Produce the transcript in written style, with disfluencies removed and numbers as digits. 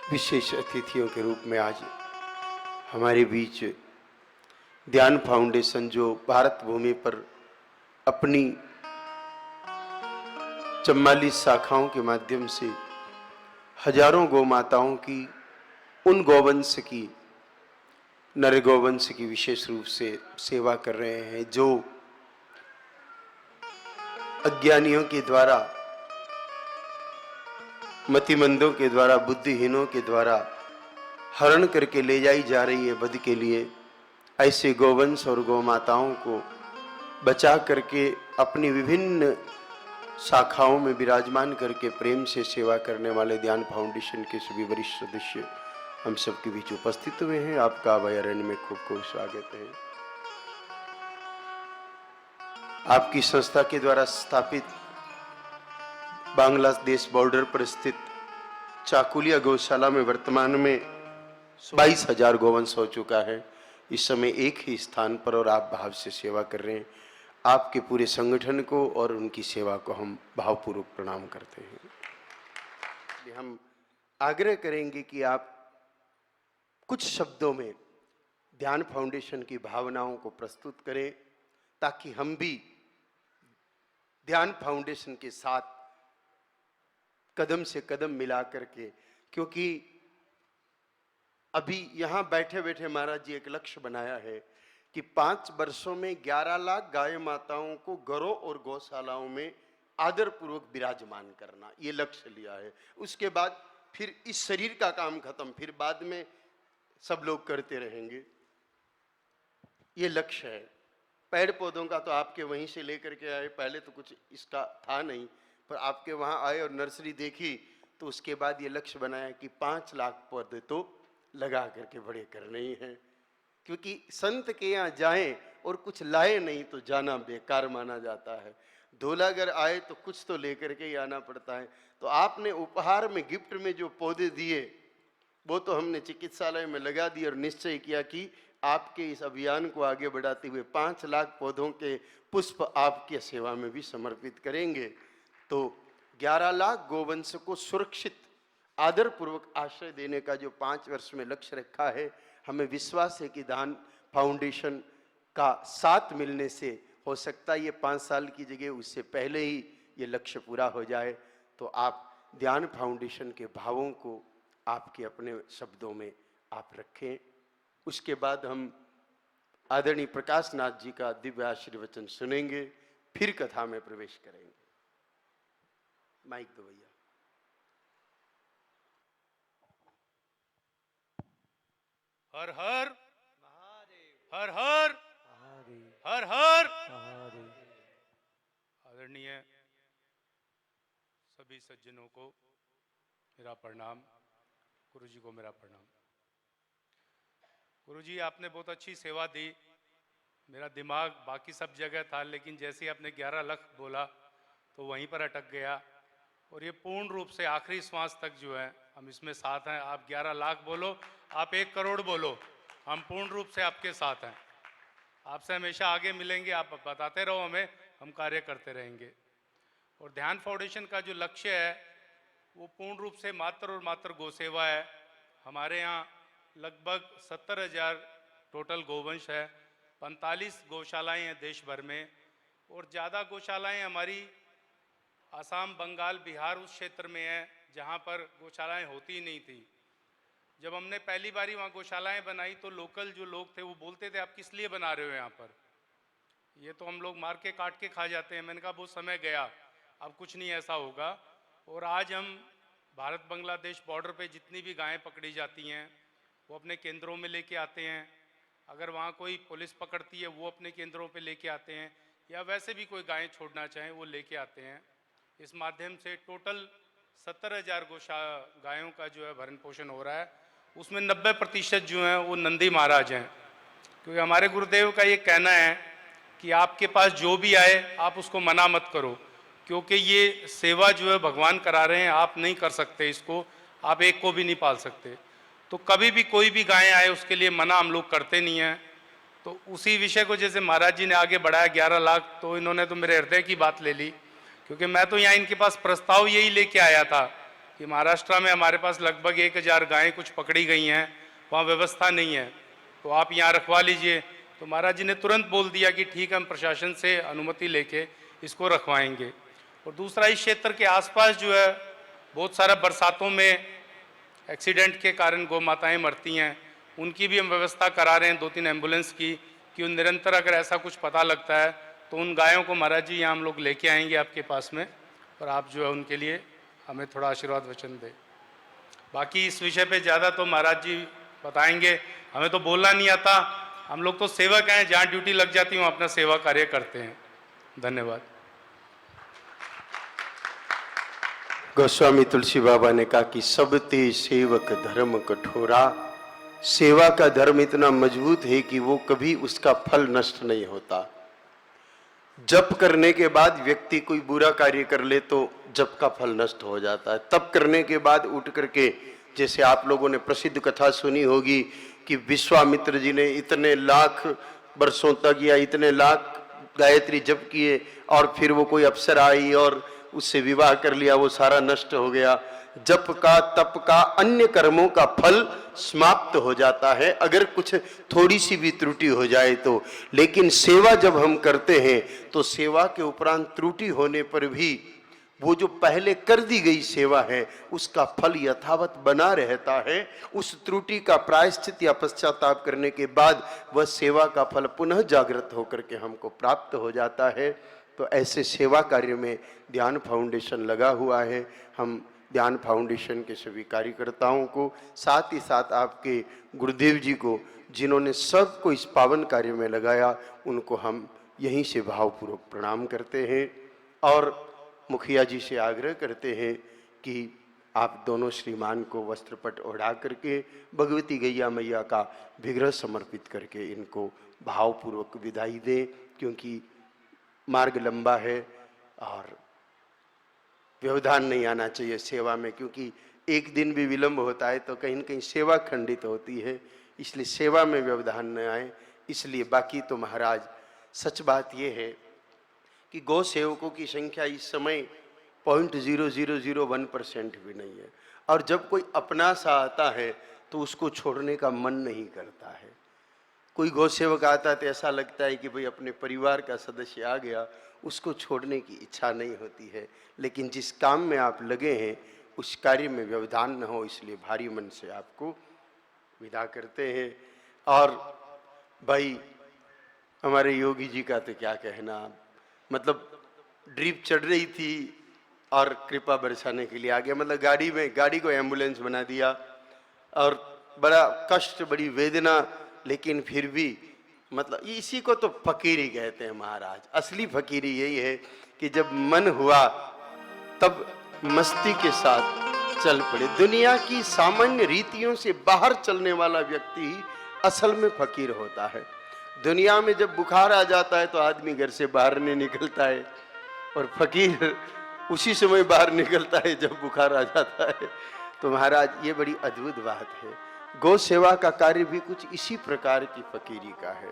विशेष अतिथियों के रूप में आज हमारे बीच ध्यान फाउंडेशन, जो भारत भूमि पर अपनी 44 शाखाओं के माध्यम से हजारों गौ माताओं की, उन गौवंश की, नर गौवंश की विशेष रूप से सेवा कर रहे हैं, जो अज्ञानियों के द्वारा, मतिमंदों के द्वारा, बुद्धिहीनों के द्वारा हरण करके ले जाई जा रही है वध के लिए। ऐसे गौवंश और गौ माताओं को बचा करके अपनी विभिन्न शाखाओं में विराजमान करके प्रेम से सेवा करने वाले ध्यान फाउंडेशन के सभी वरिष्ठ सदस्य हम सबके बीच उपस्थित हुए हैं। आपका अभयारण्य में खूब खूब स्वागत है। आपकी संस्था के द्वारा स्थापित बांग्लादेश बॉर्डर पर स्थित चाकुलिया गौशाला में वर्तमान में 22,000 गौवंश हो चुका है। इस समय एक ही स्थान पर और आप भाव से सेवा कर रहे हैं। आपके पूरे संगठन को और उनकी सेवा को हम भावपूर्वक प्रणाम करते हैं। हम आग्रह करेंगे कि आप कुछ शब्दों में ध्यान फाउंडेशन की भावनाओं को प्रस्तुत करें, ताकि हम भी ध्यान फाउंडेशन के साथ कदम से कदम मिला करके, क्योंकि अभी यहां बैठे बैठे महाराज जी एक लक्ष्य बनाया है कि 5 वर्षों में 11 लाख गाय माताओं को घरों और गौशालाओं में आदर पूर्वक विराजमान करना, ये लक्ष्य लिया है। उसके बाद फिर इस शरीर का काम खत्म, फिर बाद में सब लोग करते रहेंगे, ये लक्ष्य है। पेड़ पौधों का तो आपके वहीं से लेकर के आए, पहले तो कुछ इसका था नहीं, पर आपके वहां आए और नर्सरी देखी तो उसके बाद ये लक्ष्य बनाया कि 5 लाख पौधे तो लगा करके बड़े करने ही हैं। क्योंकि संत के यहाँ जाएं और कुछ लाए नहीं तो जाना बेकार माना जाता है। धोलागर आए तो कुछ तो लेकर के ही आना पड़ता है। तो आपने उपहार में, गिफ्ट में जो पौधे दिए वो तो हमने चिकित्सालय में लगा दिए और निश्चय किया कि आपके इस अभियान को आगे बढ़ाते हुए 5 लाख पौधों के पुष्प आपकी सेवा में भी समर्पित करेंगे। तो 11 लाख गोवंश को सुरक्षित आदर पूर्वक आश्रय देने का जो 5 वर्ष में लक्ष्य रखा है, हमें विश्वास है कि ध्यान फाउंडेशन का साथ मिलने से हो सकता है ये 5 साल की जगह उससे पहले ही ये लक्ष्य पूरा हो जाए। तो आप ध्यान फाउंडेशन के भावों को आपके अपने शब्दों में आप रखें। उसके बाद हम आदरणीय प्रकाश नाथ जी का दिव्य आशीर्वचन सुनेंगे, फिर कथा में प्रवेश करेंगे। माइक दो भैया। हर हर महादेव, हर हर महादेव, हर हर महादेव। आदरणीय सभी सज्जनों को मेरा प्रणाम, गुरु जी को मेरा प्रणाम। गुरु जी, आपने बहुत अच्छी सेवा दी। मेरा दिमाग बाकी सब जगह था, लेकिन जैसे ही आपने 11 लाख बोला तो वहीं पर अटक गया। और ये पूर्ण रूप से आखिरी श्वास तक जो है हम इसमें साथ हैं। आप 11 लाख बोलो, आप 1 करोड़ बोलो, हम पूर्ण रूप से आपके साथ हैं। आपसे हमेशा आगे मिलेंगे, आप बताते रहो हमें, हम कार्य करते रहेंगे। और ध्यान फाउंडेशन का जो लक्ष्य है वो पूर्ण रूप से मात्र और मात्र गौ सेवा है। हमारे यहाँ लगभग 70,000 टोटल गोवंश है, 45 गौशालाएँ हैं देश भर में, और ज़्यादा गौशालाएँ हमारी आसाम, बंगाल, बिहार उस क्षेत्र में है जहाँ पर गौशालाएँ होती ही नहीं थी। जब हमने पहली बारी वहाँ गौशालाएँ बनाई तो लोकल जो लोग थे वो बोलते थे आप किस लिए बना रहे हो यहाँ पर, ये तो हम लोग मार के काट के खा जाते हैं। मैंने कहा वो समय गया, अब कुछ नहीं ऐसा होगा। और आज हम भारत बांग्लादेश बॉर्डर पे जितनी भी गायें पकड़ी जाती हैं वो अपने केंद्रों में लेके आते हैं। अगर वहाँ कोई पुलिस पकड़ती है वो अपने केंद्रों पे लेके आते हैं, या वैसे भी कोई गायें छोड़ना चाहें वो लेके आते हैं। इस माध्यम से टोटल 70,000 गायों का जो है भरण पोषण हो रहा है। उसमें 90% जो हैं वो नंदी महाराज हैं, क्योंकि हमारे गुरुदेव का ये कहना है कि आपके पास जो भी आए आप उसको मना मत करो, क्योंकि ये सेवा जो है भगवान करा रहे हैं, आप नहीं कर सकते इसको, आप एक को भी नहीं पाल सकते। तो कभी भी कोई भी गाय आए उसके लिए मना हम लोग करते नहीं हैं। तो उसी विषय को जैसे महाराज जी ने आगे बढ़ाया 11 लाख, तो इन्होंने तो मेरे हृदय की बात ले ली, क्योंकि मैं तो यहाँ इनके पास प्रस्ताव यही लेके आया था कि महाराष्ट्र में हमारे पास लगभग 1000 गायें कुछ पकड़ी गई हैं, वहाँ व्यवस्था नहीं है, तो आप यहाँ रखवा लीजिए। तो महाराज जी ने तुरंत बोल दिया कि ठीक है, हम प्रशासन से अनुमति लेके इसको रखवाएंगे। और दूसरा, इस क्षेत्र के आसपास जो है बहुत सारा बरसातों में एक्सीडेंट के कारण गौ माताएँ मरती हैं, उनकी भी हम व्यवस्था करा रहे हैं 2-3 एम्बुलेंस की, कि उन निरंतर अगर ऐसा कुछ पता लगता है तो उन गायों को महाराज जी यहाँ हम लोग लेके आएंगे आपके पास में, और आप जो है उनके लिए हमें थोड़ा आशीर्वाद वचन दें। बाकी इस विषय पे ज़्यादा तो महाराज जी बताएंगे, हमें तो बोलना नहीं आता, हम लोग तो सेवक हैं, जहाँ ड्यूटी लग जाती है वहाँ अपना सेवा कार्य करते हैं। धन्यवाद। गोस्वामी तुलसी बाबा ने कहा कि सब ते सेवक धर्म कठोरा, सेवा का धर्म इतना मजबूत है कि वो कभी उसका फल नष्ट नहीं होता। जप करने के बाद व्यक्ति कोई बुरा कार्य कर ले तो जप का फल नष्ट हो जाता है। तप करने के बाद उठ करके, जैसे आप लोगों ने प्रसिद्ध कथा सुनी होगी कि विश्वामित्र जी ने इतने लाख वर्षों तक या इतने लाख गायत्री जप किए और फिर वो कोई अप्सरा आई और उससे विवाह कर लिया, वो सारा नष्ट हो गया। जप का, तप का, अन्य कर्मों का फल समाप्त हो जाता है अगर कुछ थोड़ी सी भी त्रुटि हो जाए तो। लेकिन सेवा जब हम करते हैं तो सेवा के उपरांत त्रुटि होने पर भी वो जो पहले कर दी गई सेवा है उसका फल यथावत बना रहता है। उस त्रुटि का प्रायश्चित या पश्चाताप करने के बाद वह सेवा का फल पुनः जागृत होकर के हमको प्राप्त हो जाता है। तो ऐसे सेवा कार्य में ध्यान फाउंडेशन लगा हुआ है। हम ध्यान फाउंडेशन के सभी कार्यकर्ताओं को, साथ ही साथ आपके गुरुदेव जी को, जिन्होंने सबको इस पावन कार्य में लगाया, उनको हम यहीं से भावपूर्वक प्रणाम करते हैं और मुखिया जी से आग्रह करते हैं कि आप दोनों श्रीमान को वस्त्रपट ओढ़ा करके भगवती गैया मैया का विग्रह समर्पित करके इनको भावपूर्वक विदाई दें, क्योंकि मार्ग लंबा है और व्यवधान नहीं आना चाहिए सेवा में, क्योंकि एक दिन भी विलंब होता है तो कहीं न कहीं सेवा खंडित होती है, इसलिए सेवा में व्यवधान न आए। इसलिए बाकी तो महाराज सच बात यह है कि गौ सेवकों की संख्या इस समय 0.0001% भी नहीं है, और जब कोई अपना सा आता है तो उसको छोड़ने का मन नहीं करता है। कोई गौ सेवक आता है तो ऐसा लगता है कि भाई अपने परिवार का सदस्य आ गया, उसको छोड़ने की इच्छा नहीं होती है। लेकिन जिस काम में आप लगे हैं उस कार्य में व्यवधान न हो, इसलिए भारी मन से आपको विदा करते हैं। और भाई हमारे योगी जी का तो क्या कहना, मतलब ड्रिप चढ़ रही थी और कृपा बरसाने के लिए आ गया, मतलब गाड़ी को एम्बुलेंस बना दिया और बड़ा कष्ट, बड़ी वेदना, लेकिन फिर भी मतलब इसी को तो फकीरी कहते हैं महाराज। असली फकीरी यही है कि जब मन हुआ तब मस्ती के साथ चल पड़े। दुनिया की सामान्य रीतियों से बाहर चलने वाला व्यक्ति ही असल में फकीर होता है। दुनिया में जब बुखार आ जाता है तो आदमी घर से बाहर नहीं निकलता है, और फकीर उसी समय बाहर निकलता है जब बुखार आ जाता है। तो महाराज ये बड़ी अद्भुत बात है। गौ सेवा का कार्य भी कुछ इसी प्रकार की फकीरी का है।